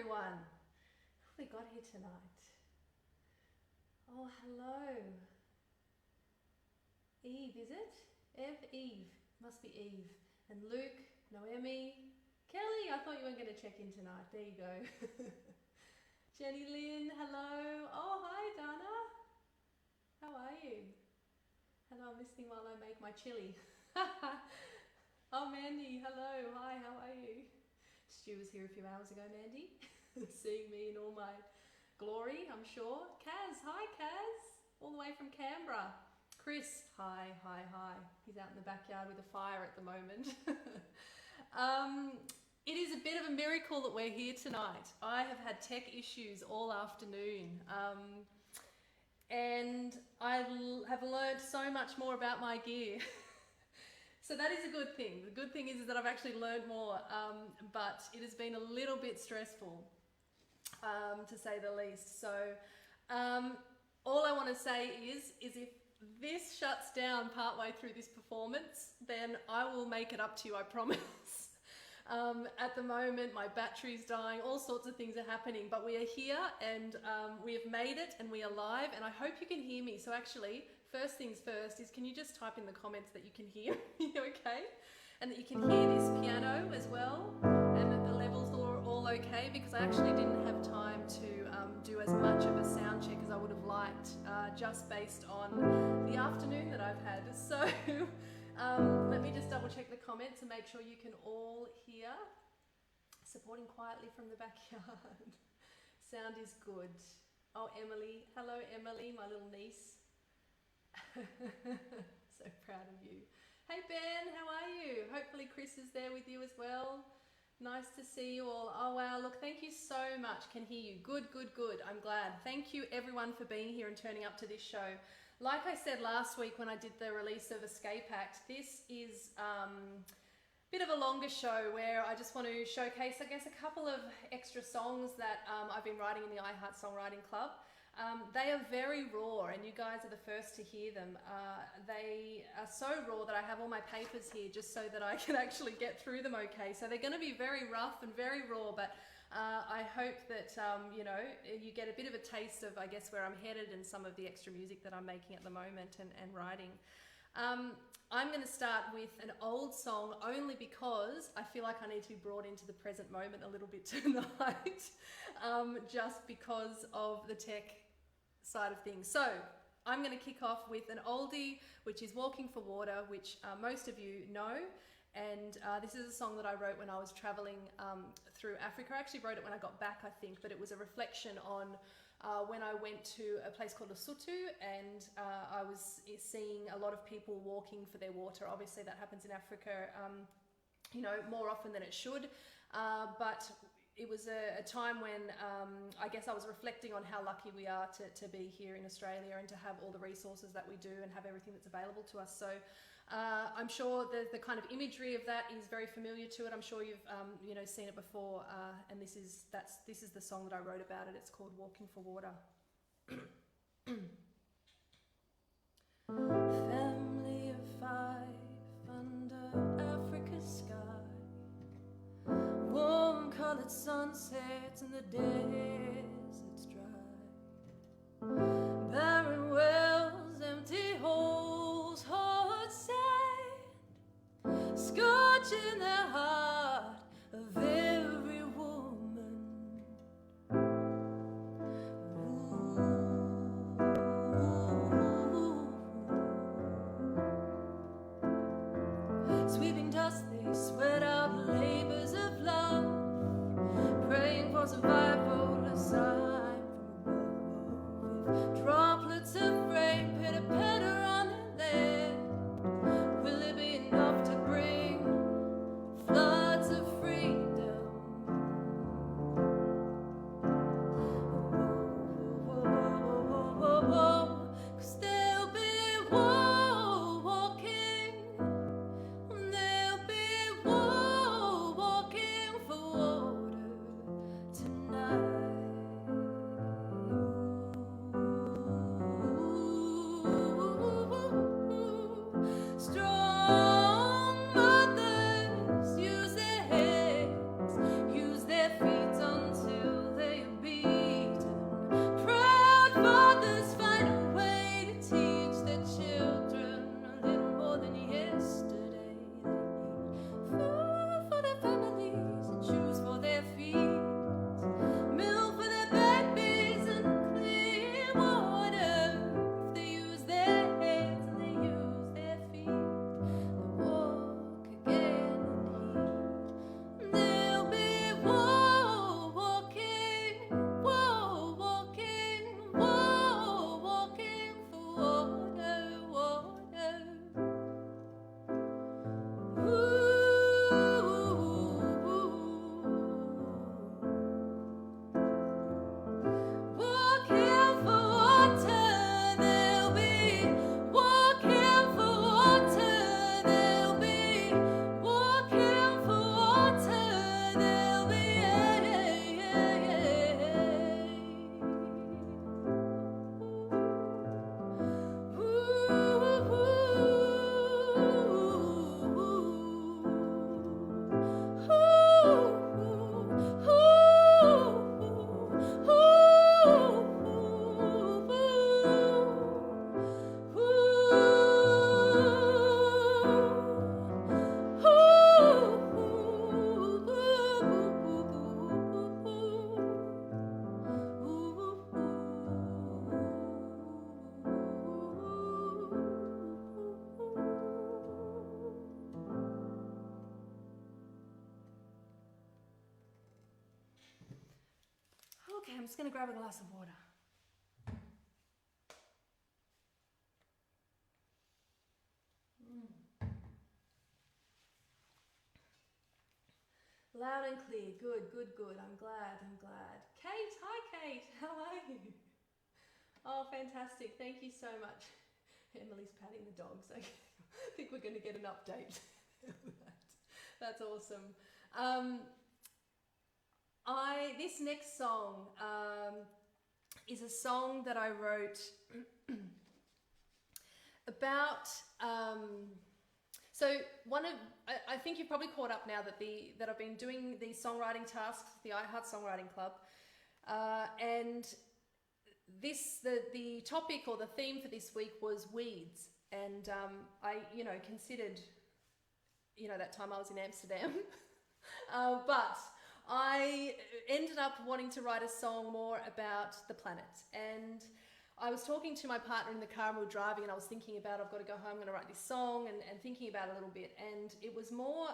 everyone. Who have we got here tonight? Oh, hello. Eve, is it? Eve. Must be Eve. And Luke, Noemi, Kelly, I thought you weren't going to check in tonight. There you go. Jenny Lynn, hello. Oh, hi, Dana. How are you? Hello, I'm listening while I make my chili. Oh, Mandy, hello. Hi, how are you? Stu was here a few hours ago, Mandy. Seeing me in all my glory, I'm sure. Kaz, hi, Kaz. All the way from Canberra. Chris, hi. He's out in the backyard with a fire at the moment. It is a bit of a miracle that we're here tonight. I have had tech issues all afternoon. And I have learned so much more about my gear. So that is a good thing. The good thing is that I've actually learned more, but it has been a little bit stressful, to say the least. So all I want to say is if this shuts down partway through this performance, then I will make it up to you, I promise. At the moment, my battery's dying, all sorts of things are happening, but we are here and we have made it and we are live, and I hope you can hear me. So actually, first things first is, can you just type in the comments that you can hear me, okay? And that you can hear this piano as well, and that the levels are all okay, because I actually didn't have time to do as much of a sound check as I would have liked, just based on the afternoon that I've had. So let me just double check the comments and make sure you can all hear. Supporting quietly from the backyard. Sound is good. Oh, Emily. Hello, Emily, my little niece. So proud of you. Hey, Ben, how are you? Hopefully Chris is there with you as well. Nice to see you all. Oh, wow. Look, thank you so much. Can hear you. Good. I'm glad. Thank you, everyone, for being here and turning up to this show. Like I said last week when I did the release of Escape Act, this is a bit of a longer show where I just want to showcase, I guess, a couple of extra songs that I've been writing in the iHeart Songwriting Club. They are very raw, and you guys are the first to hear them. They are so raw that I have all my papers here just so that I can actually get through them okay. So they're going to be very rough and very raw, but I hope that you know, you get a bit of a taste of, I guess, where I'm headed and some of the extra music that I'm making at the moment and writing. I'm going to start with an old song only because I feel like I need to be brought into the present moment a little bit tonight, just because of the tech side of things. So I'm going to kick off with an oldie, which is Walking for Water, which most of you know. And this is a song that I wrote when I was traveling through Africa. I actually wrote it when I got back, I think, but it was a reflection on when I went to a place called Lesotho, and I was seeing a lot of people walking for their water. Obviously that happens in Africa, you know, more often than it should, but it was a time when I guess I was reflecting on how lucky we are to be here in Australia and to have all the resources that we do and have everything that's available to us. So I'm sure the kind of imagery of that is very familiar to it. I'm sure you've you know, seen it before, and this is the song that I wrote about it. It's called Walking for Water. Family of five under Africa's sky, warm coloured sunsets and the desert's dry, barren wells, empty holes, hot sand, scorching the heart of every woman. Sweeping dust, they sweat out labors of love, praying for survival, a sign from above. If droplets of rain pitter patter on their land, will it be enough to bring floods of freedom? Cause there'll be war walking, there'll be war walking for water tonight. just going to grab a glass of water. Loud and clear. Good, good, good. I'm glad. Kate, hi Kate. How are you? Oh, fantastic. Thank you so much. Emily's patting the dogs. I think we're going to get an update. That's awesome. This next song is a song that I wrote about. I think you've probably caught up now that I've been doing these songwriting tasks, the iHeart Songwriting Club, and the topic or the theme for this week was weeds, and I considered that time I was in Amsterdam, but I ended up wanting to write a song more about the planet. And I was talking to my partner in the car and we were driving, and I was thinking about, I've got to go home, I'm going to write this song, and thinking about it a little bit. And it was more,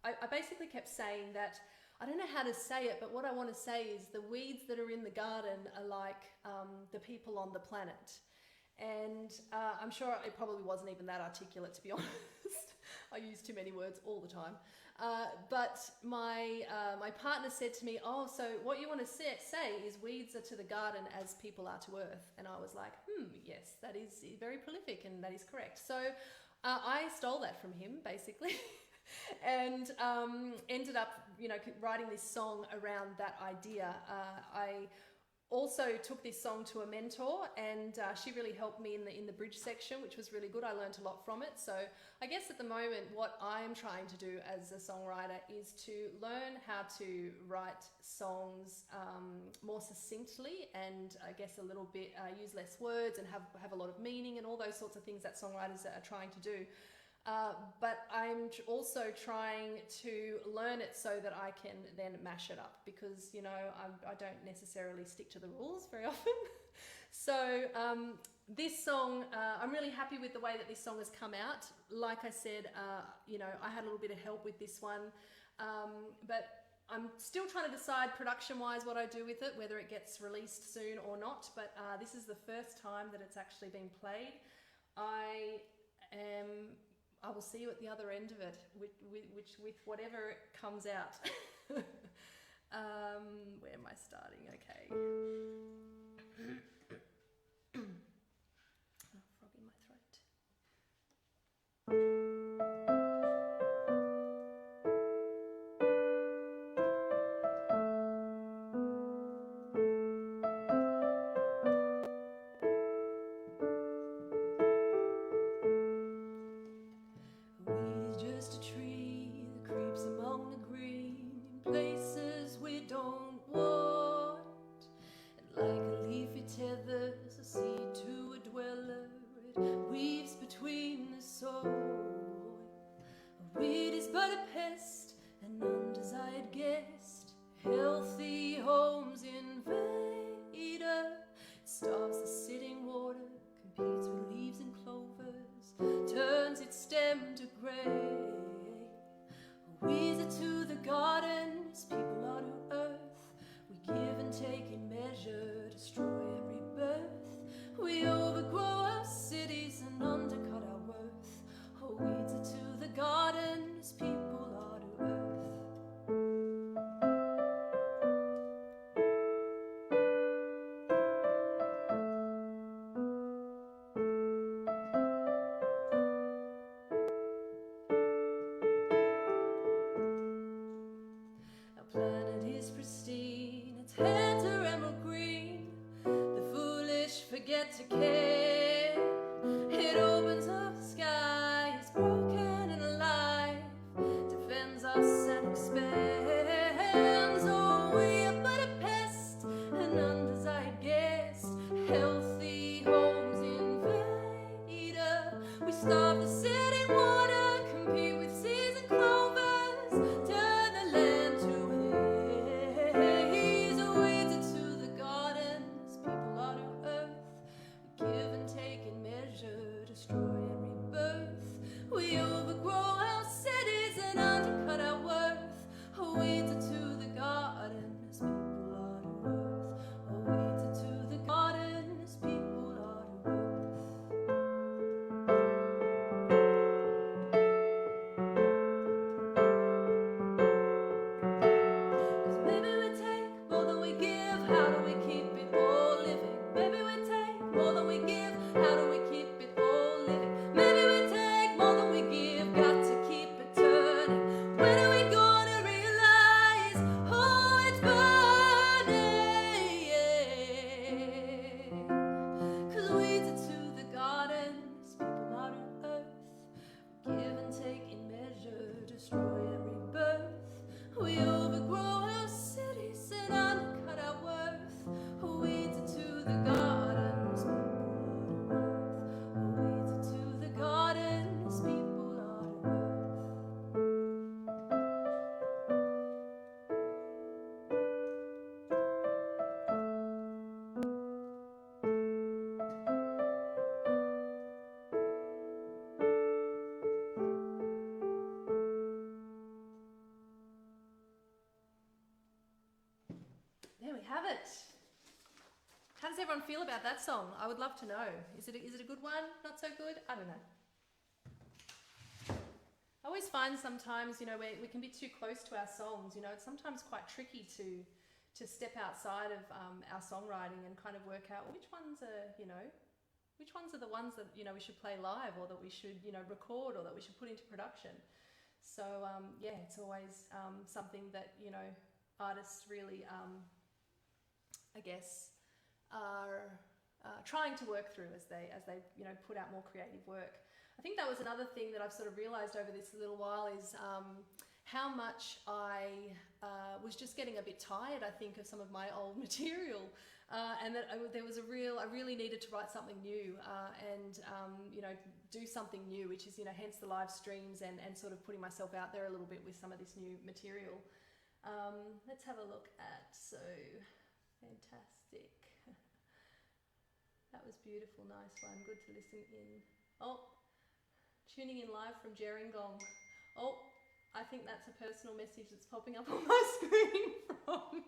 I basically kept saying that, I don't know how to say it, but what I want to say is the weeds that are in the garden are like the people on the planet. And I'm sure it probably wasn't even that articulate, to be honest. I use too many words all the time. But my partner said to me, oh, so what you want to say is weeds are to the garden as people are to earth. And I was like, yes, that is very prolific and that is correct. So I stole that from him, basically, and ended up, writing this song around that idea. I also took this song to a mentor, and she really helped me in the bridge section, which was really good. I learned a lot from it. So I guess at the moment what I'm trying to do as a songwriter is to learn how to write songs more succinctly, and I guess a little bit use less words and have a lot of meaning and all those sorts of things that songwriters are trying to do. But I'm also trying to learn it so that I can then mash it up, because, I don't necessarily stick to the rules very often. So this song, I'm really happy with the way that this song has come out. Like I said, I had a little bit of help with this one, but I'm still trying to decide production-wise what I do with it, whether it gets released soon or not. But this is the first time that it's actually been played. I will see you at the other end of it, with whatever comes out. Where am I starting? Okay. Frog in my throat. Healthy homes invader, starves the sitting water, competes with leaves and clovers, turns its stem to grey. Weeds are to the garden as people are to earth. We give and take in measure, destroy every birth. We overgrow our cities and undercut our worth. Weeds are to the garden as people are to earth. To care, it opens up the sky, is broken and alive, defends us and expands. Oh, we are but a pest, an undesired guest, healthy homes invader. We starve the sitting water, compete with seeds and clovers, turn the land to haze. Weeds are to the garden as people are to earth. Give and take in measure, destroy every birth. We overgrow our cities and undercut our worth. Weeds are to the garden as people are to earth. everyone feel about that song? I would love to know. Is it a good one? Not so good? I don't know. I always find sometimes, you know, we can be too close to our songs. You know, it's sometimes quite tricky to step outside of our songwriting and kind of work out which ones are, you know, which ones are the ones that, you know, we should play live or that we should, you know, record or that we should put into production. So, yeah, it's always something that, you know, artists really, I guess, are trying to work through as they you know, put out more creative work. I think that was another thing that I've sort of realised over this little while is how much I was just getting a bit tired, I think, of some of my old material, and that there was I really needed to write something new and you know, do something new, which is, you know, hence the live streams and sort of putting myself out there a little bit with some of this new material. Let's have a look at, so fantastic. That was beautiful, nice one, good to listen in. Oh, tuning in live from Gerringong. Oh, I think that's a personal message that's popping up on my screen from...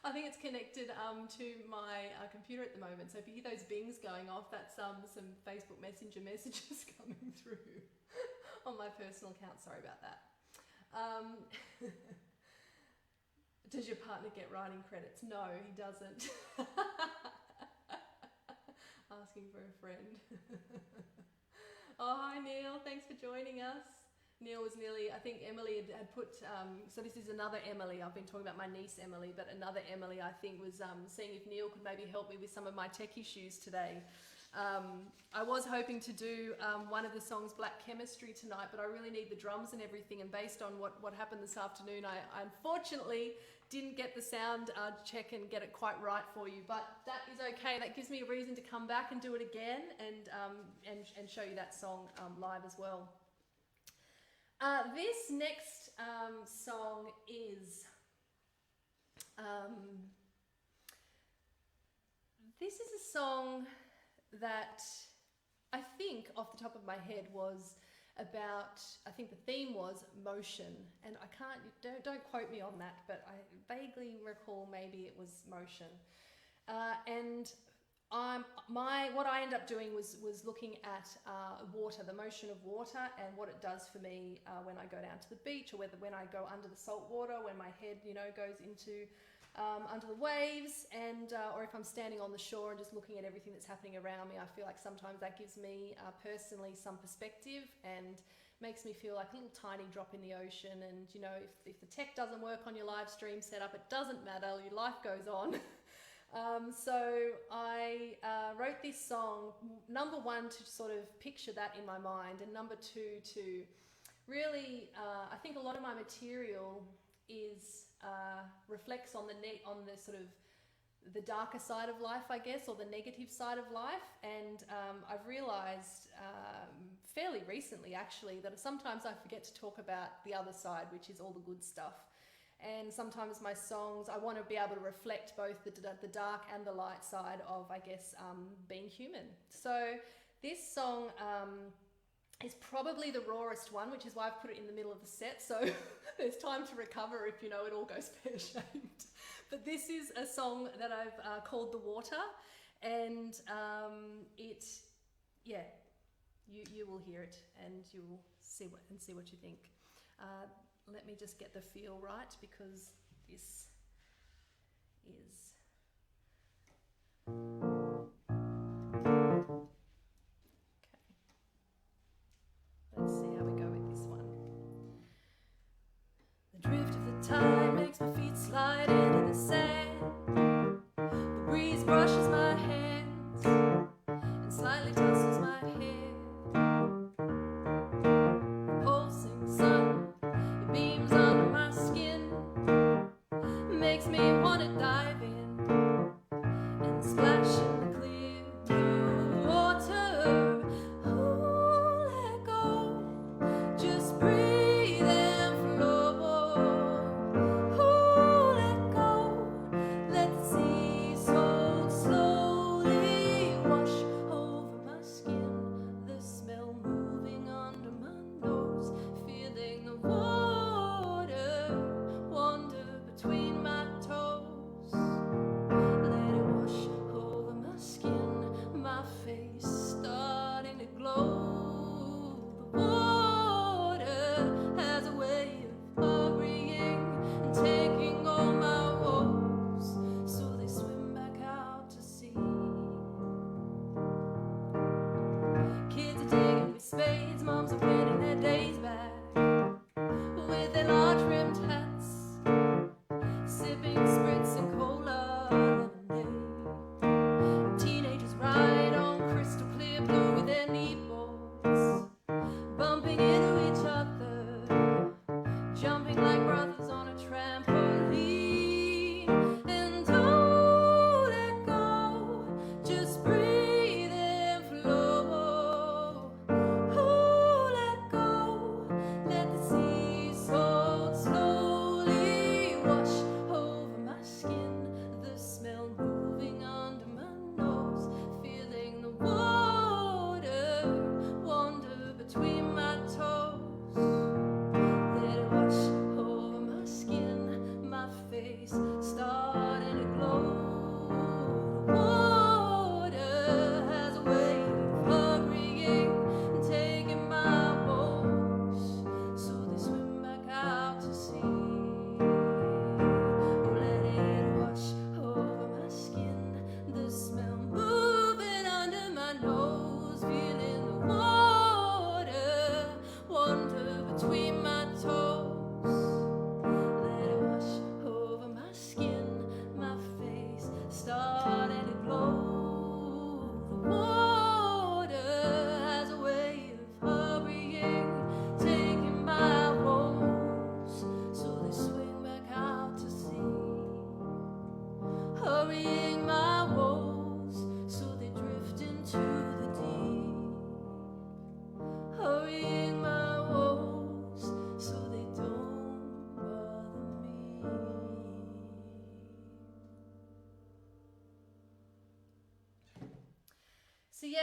I think it's connected to my computer at the moment. So if you hear those bings going off, that's some Facebook Messenger messages coming through on my personal account. Sorry about that. Does your partner get writing credits? No, he doesn't. Asking for a friend. Oh, hi Neil, thanks for joining us. Neil was nearly, I think Emily had put, so this is another Emily, I've been talking about my niece Emily, but another Emily I think was seeing if Neil could maybe help me with some of my tech issues today. I was hoping to do one of the songs, Black Chemistry, tonight, but I really need the drums and everything, and based on what happened this afternoon, I unfortunately didn't get the sound check and get it quite right for you, but that is okay. That gives me a reason to come back and do it again and show you that song live as well. This next song is this is a song that I think off the top of my head was about, I think the theme was motion, and I can't, don't quote me on that, but I vaguely recall maybe it was motion. And what I ended up doing was looking at water, the motion of water, and what it does for me when I go down to the beach, or when I go under the salt water, when my head, you know, goes into under the waves, and or if I'm standing on the shore and just looking at everything that's happening around me. I feel like sometimes that gives me personally some perspective and makes me feel like a little tiny drop in the ocean. And you know, if the tech doesn't work on your live stream setup, it doesn't matter, your life goes on. So I wrote this song, number one, to sort of picture that in my mind, and number two, to really, I think a lot of my material is reflects on the sort of the darker side of life, I guess, or the negative side of life. And I've realized fairly recently, actually, that sometimes I forget to talk about the other side, which is all the good stuff. And sometimes my songs, I want to be able to reflect both the dark and the light side of, I guess, being human. So this song is probably the rawest one, which is why I've put it in the middle of the set, so there's time to recover if, you know, it all goes pear-shaped. But this is a song that I've called The Water, and yeah, you will hear it and you will see what you think. Let me just get the feel right, because this is... Let's see how we go with this one. The drift of the tide makes my feet slide into the sand. The breeze brushes my hands and slightly tousles my hair. The pulsing sun, it beams under my skin, makes me want to dive in and splash in the clear blue water. Ooh, let go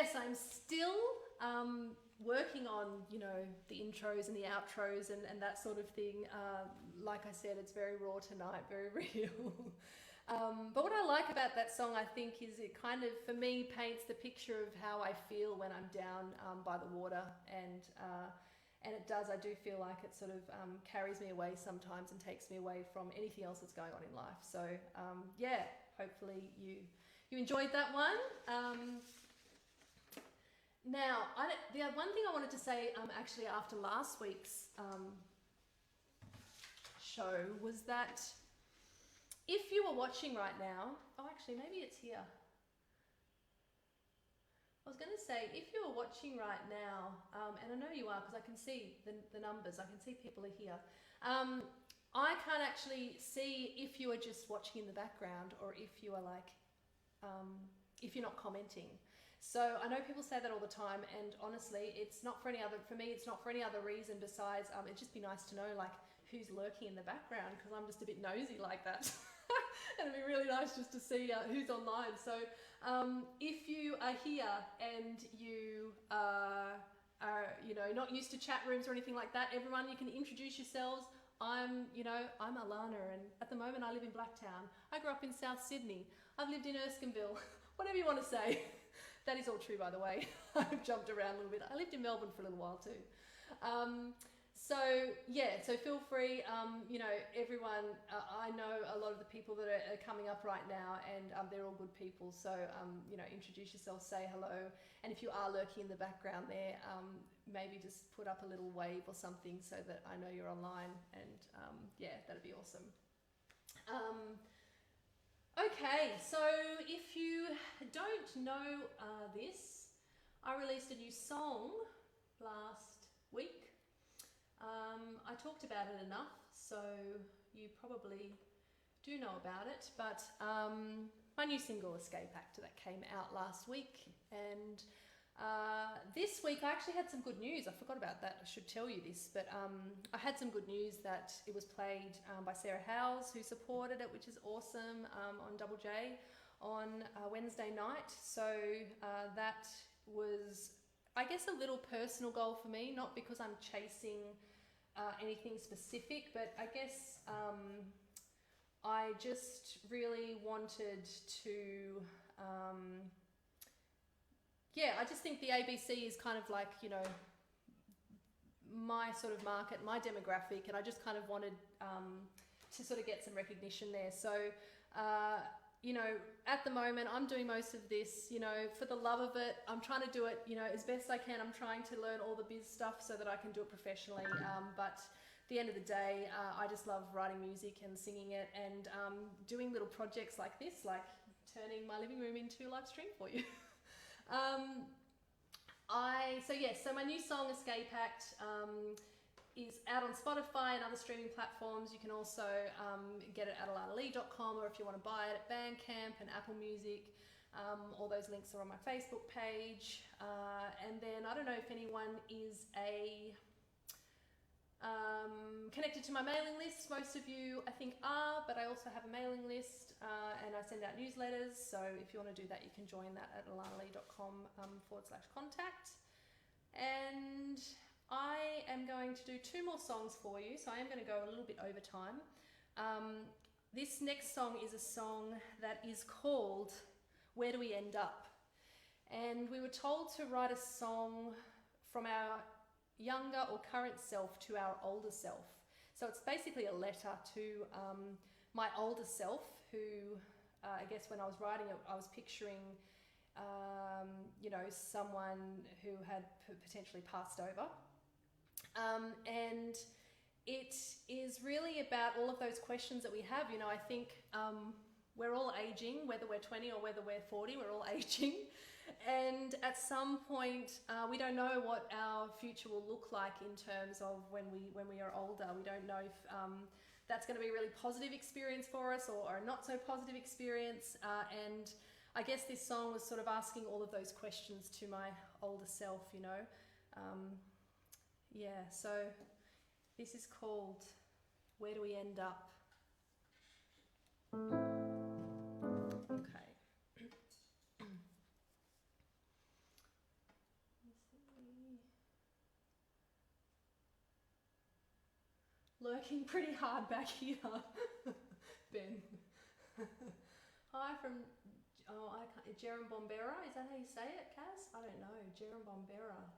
yes, I'm still working on, you know, the intros and the outros and that sort of thing. Like I said, it's very raw tonight, very real. But what I like about that song, I think, is it kind of, for me, paints the picture of how I feel when I'm down by the water, and it does. I do feel like it sort of carries me away sometimes and takes me away from anything else that's going on in life. So yeah, hopefully you enjoyed that one. Now, the one thing I wanted to say actually after last week's show was that if you are watching right now, oh, actually, maybe it's here. I was going to say, if you are watching right now, and I know you are because I can see the numbers, I can see people are here. I can't actually see if you are just watching in the background or if you are like, if you're not commenting. So I know people say that all the time, and honestly, it's not for any other, for me, it's not for any other reason besides, it'd just be nice to know like who's lurking in the background, because I'm just a bit nosy like that. And it'd be really nice just to see who's online. So if you are here and you are, you know, not used to chat rooms or anything like that, everyone, you can introduce yourselves. I'm Alana, and at the moment I live in Blacktown. I grew up in South Sydney. I've lived in Erskineville, whatever you want to say. That is all true, by the way. I've jumped around a little bit. I lived in Melbourne for a little while too. So yeah, so feel free, you know, everyone, I know a lot of the people that are coming up right now, and they're all good people. So, you know, introduce yourself, say hello. And if you are lurking in the background there, maybe just put up a little wave or something so that I know you're online, and yeah, that'd be awesome. Okay, so if you don't know this, I released a new song last week. I talked about it enough, so you probably do know about it, but my new single, Escape Actor, that came out last week, and this week I actually had some good news. I forgot about that, I should tell you this, but I had some good news that it was played by Sarah Howes, who supported it, which is awesome, on Double J on Wednesday night. So that was, I guess, a little personal goal for me, not because I'm chasing anything specific, but I guess I just really wanted to, yeah, I just think the ABC is kind of like, you know, my sort of market, my demographic, and I just kind of wanted to sort of get some recognition there. So, you know, at the moment I'm doing most of this, you know, for the love of it. I'm trying to do it, you know, as best I can. I'm trying to learn all the biz stuff so that I can do it professionally. But at the end of the day, I just love writing music and singing it, and doing little projects like this, like turning my living room into a live stream for you. So my new song, Escape Act, is out on Spotify and other streaming platforms. You can also get it at Alana-Lee.com, or if you want to buy it at Bandcamp and Apple Music. All those links are on my Facebook page. And then I don't know if anyone is connected to my mailing list. Most of you, I think, are, but I also have a mailing list, and I send out newsletters. So if you want to do that, you can join that at alanalee.com/contact. And I am going to do 2 more songs for you, so I am going to go a little bit over time. This next song is a song that is called Where Do We End Up? And we were told to write a song from our younger or current self to our older self. So it's basically a letter to my older self, who I guess when I was writing it, I was picturing you know, someone who had potentially passed over. And it is really about all of those questions that we have. You know, I think we're all aging, whether we're 20 or whether we're 40, we're all aging. And at some point, we don't know what our future will look like in terms of when we are older. We don't know if that's going to be a really positive experience for us, or a not so positive experience. And I guess this song was sort of asking all of those questions to my older self, you know. Yeah, so this is called Where Do We End Up? Okay. lurking pretty hard back here, Ben. Hi from, I can't, Jerembombera, is that how you say it, Cass? I don't know, Jerembombera.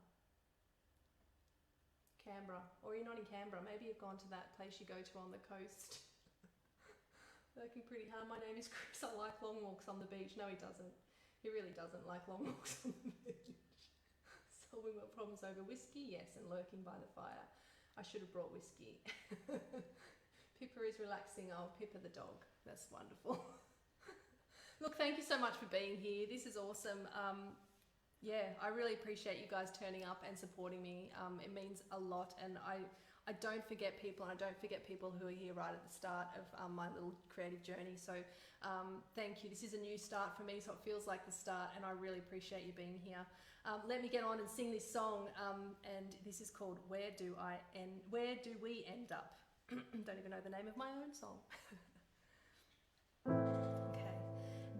Canberra, or you're not in Canberra, maybe you've gone to that place you go to on the coast. Lurking pretty hard. My name is Chris, I like long walks on the beach. No, he doesn't. He really doesn't like long walks on the beach. Solving my problems over whiskey, yes, and lurking by the fire. I should have brought whiskey. Pippa is relaxing. Oh, Pippa the dog. That's wonderful. Look, thank you so much for being here. This is awesome. Yeah, I really appreciate you guys turning up and supporting me. It means a lot, and I don't forget people, and I don't forget people who are here right at the start of my little creative journey. So thank you. This is a new start for me, so it feels like the start, and I really appreciate you being here. Let me get on and sing this song, and this is called Where Do We End Up? Don't even know the name of my own song. Okay.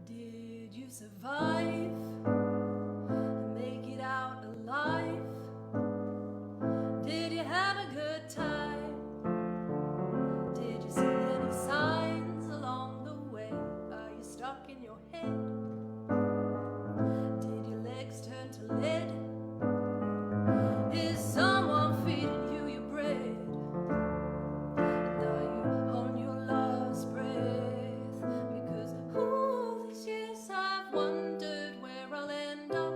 Did you survive? Make it out alive? Did you have a good time? Did you see any signs along the way? Are you stuck in your head? Did your legs turn to lead? Is someone feeding you your bread? And are you on your last breath? Because all these years I've wondered where I'll end up.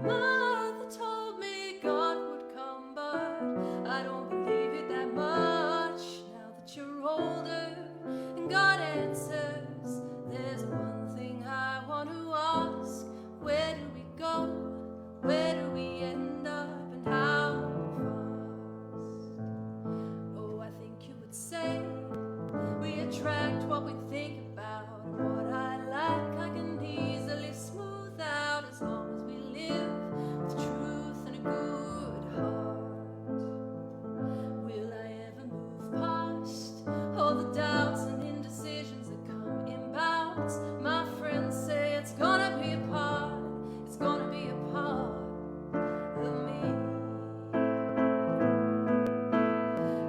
Mother told me God would come, but I don't believe it that much. Now that you're older and God answers, there's one thing I want to ask. Where do we go? Where do we end up, and how fast? Oh, I think you would say we attract what we think about. What I like I can easily smooth out, as long as we live with truth and a good heart. Will I ever move past all the doubts and indecisions that come in bouts? My friends say it's gonna be a part, it's gonna be a part of me.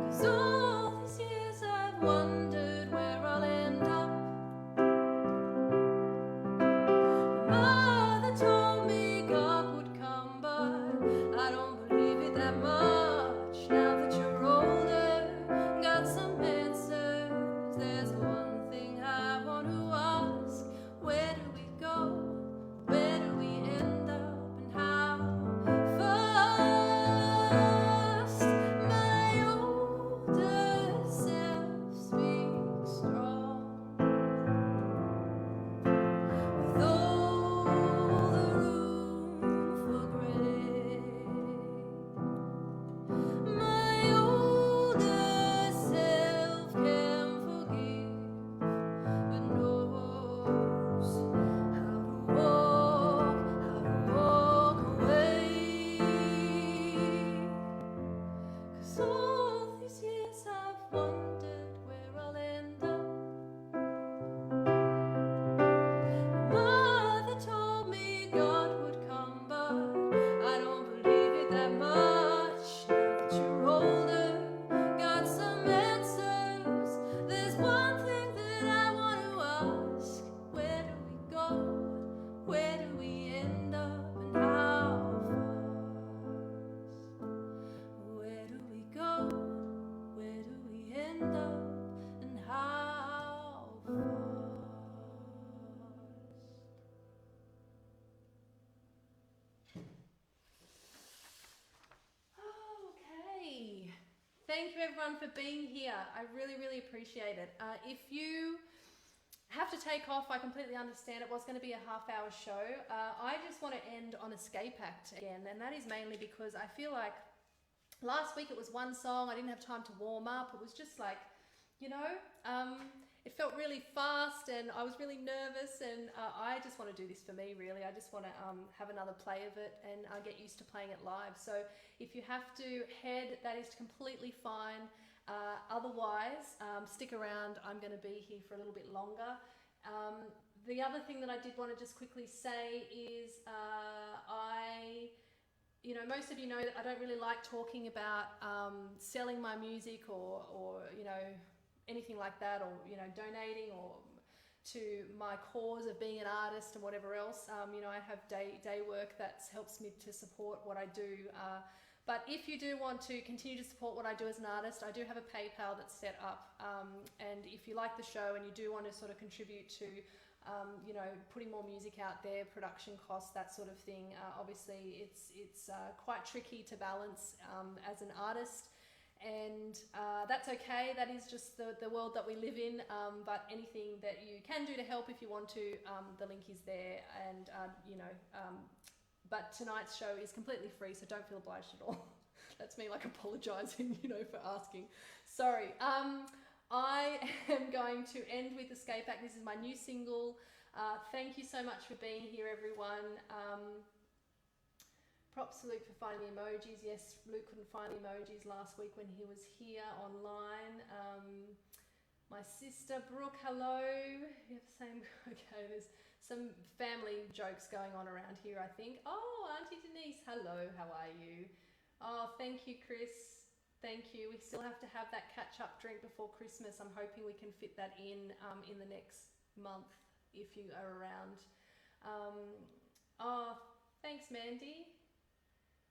'Cause all these years I've wondered where I'll end up. Mother told me God would come, but I don't believe it that much. Now that you're older, got some answers, there's one thing I want to ask. Where do we go? Where do we end up, and how fast? My older self speaks strong. With all the room for grace, my older self can forgive, but knows how to walk away. 'Cause all these years I've wondered where I'll end up. Mother told me God would come, but I don't believe it that much. Now that you're older, got some answers, there's one thing that I want to ask. Where do we go? Where do we end up, and how fast? Where do we go? Where do we end up, and how fast? Okay. Thank you everyone for being here. I really, really appreciate it. If you have to take off, I completely understand. It was going to be a half-hour show. I just want to end on Escape Act again, and that is mainly because I feel like last week it was one song. I didn't have time to warm up. It was just like, you know, it felt really fast, and I was really nervous, and I just want to do this for me, really. I just want to have another play of it and get used to playing it live. So if you have to head, that is completely fine. Otherwise, stick around. I'm going to be here for a little bit longer. The other thing that I did want to just quickly say is most of you know that I don't really like talking about selling my music or anything like that, or donating or to my cause of being an artist and whatever else. I have day work that helps me to support what I do. But if you do want to continue to support what I do as an artist, I do have a PayPal that's set up. And if you like the show and you do want to sort of contribute to, putting more music out there, production costs, that sort of thing, obviously it's quite tricky to balance as an artist. And that's okay. That is just the world that we live in. But anything that you can do to help if you want to, the link is there. And, but tonight's show is completely free, so don't feel obliged at all. That's me like apologising, for asking. Sorry. I am going to end with Escape Act. This is my new single. Thank you so much for being here, everyone. Props to Luke for finding the emojis. Yes, Luke couldn't find the emojis last week when he was here online. My sister Brooke, hello. You have the same. Okay, there's some family jokes going on around here, I think. Oh, Auntie Denise, hello. How are you? Oh, thank you, Chris. Thank you. We still have to have that catch-up drink before Christmas. I'm hoping we can fit that in the next month if you are around. Oh, thanks, Mandy.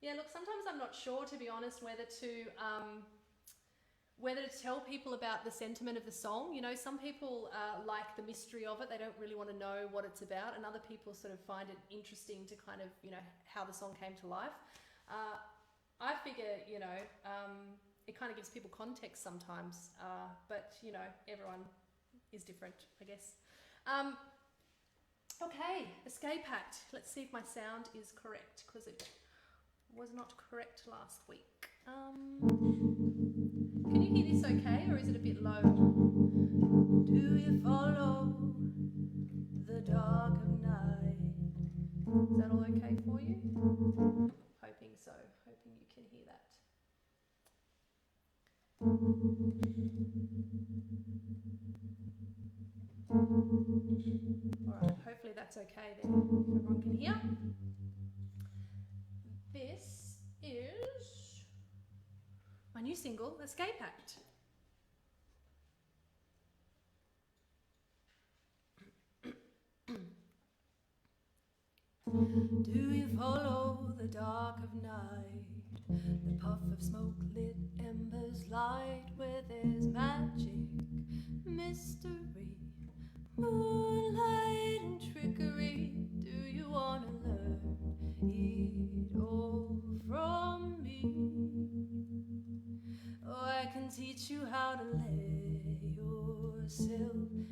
Yeah, look, sometimes I'm not sure, to be honest, whether to tell people about the sentiment of the song. Some people like the mystery of it. They don't really want to know what it's about, and other people sort of find it interesting to kind of, how the song came to life. I figure, it kind of gives people context sometimes, but, everyone is different, I guess. Okay, Escape Act. Let's see if my sound is correct, because it was not correct last week. Can you hear this okay, or is it a bit low? Do you follow the dark of night? Is that all okay for you? Hoping so. Hoping you can hear that. Alright, hopefully that's okay then, if everyone can hear. This is my new single, Escape Act. Do you follow the dark of night? The puff of smoke lit embers light, where there's magic, mystery, moonlight and trickery. Do you want to learn it all from me? Oh, I can teach you how to let yourself be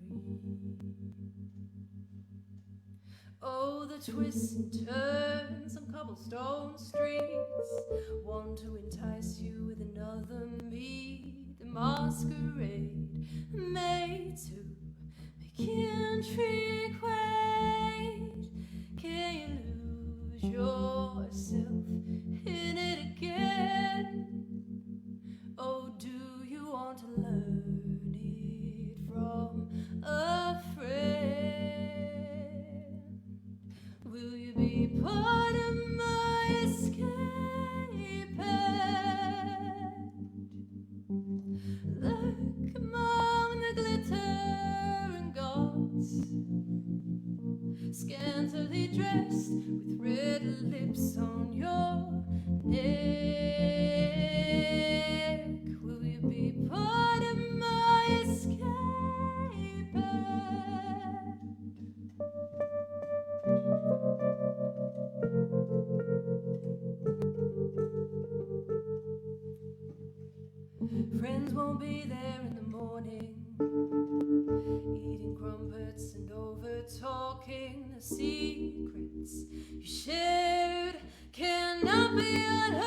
free. Oh, the twists and turns on cobblestone streets, want to entice you with another me. The masquerade made to make intrigue wait. Can you lose yourself in it again? Oh, do you want to learn it from a friend? Will you be part of my escape act? Lurk among the glitter and gods, scantily dressed with red lips on your neck. Will you be part of my escape act? Friends won't be there in the morning, eating crumpets and over-talking. The secrets you shared cannot be unheard.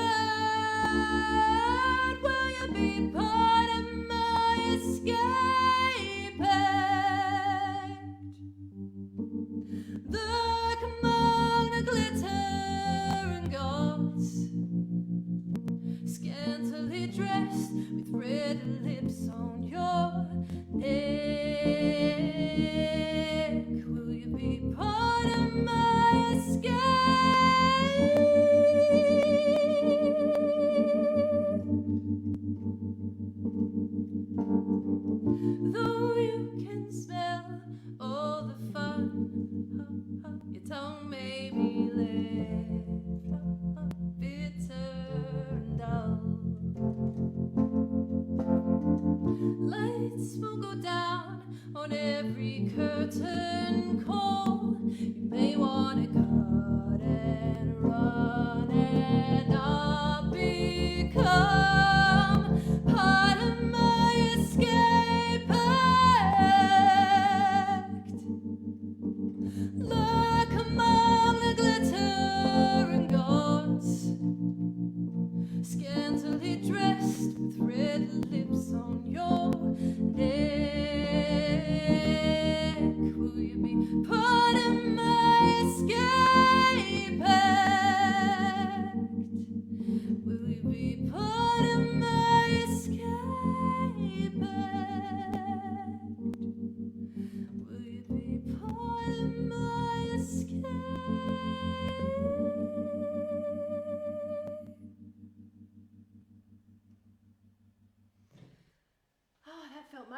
Will you be part of my escape act? Look among the glitter and gods, scantily dressed with red lips on your neck. Will you be part of my escape?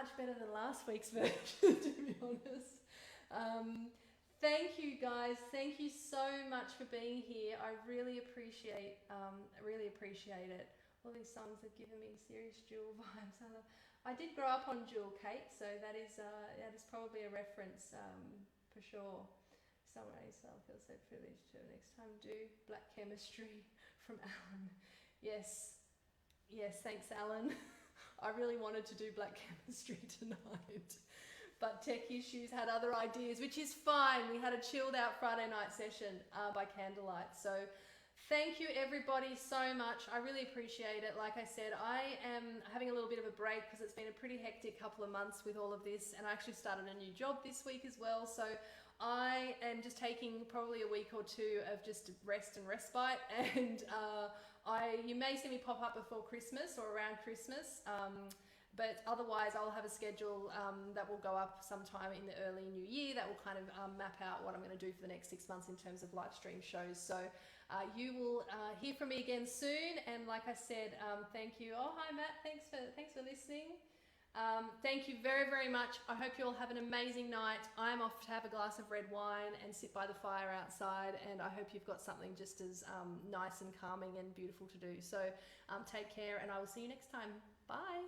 much better than last week's version, to be honest. Thank you guys. Thank you so much for being here. I really appreciate it. All these songs have given me serious Jewel vibes. I did grow up on Jewel Cake, so that is probably a reference for sure. Someone else, I feel so privileged to next time do Black Chemistry from Alan. Yes, thanks Alan. I really wanted to do Black Chemistry tonight, but tech issues had other ideas, which is fine. We had a chilled out Friday night session by candlelight. So thank you everybody so much. I really appreciate it. Like I said, I am having a little bit of a break because it's been a pretty hectic couple of months with all of this, and I actually started a new job this week as well. So I am just taking probably a week or two of just rest and respite, and you may see me pop up before Christmas or around Christmas, but otherwise I'll have a schedule that will go up sometime in the early new year that will kind of map out what I'm going to do for the next 6 months in terms of live stream shows. So you will hear from me again soon, and like I said, thank you. Oh, hi Matt, thanks for listening. Thank you very, very much. I hope you all have an amazing night. I'm off to have a glass of red wine and sit by the fire outside, and I hope you've got something just as nice and calming and beautiful to do. So take care, and I will see you next time. Bye.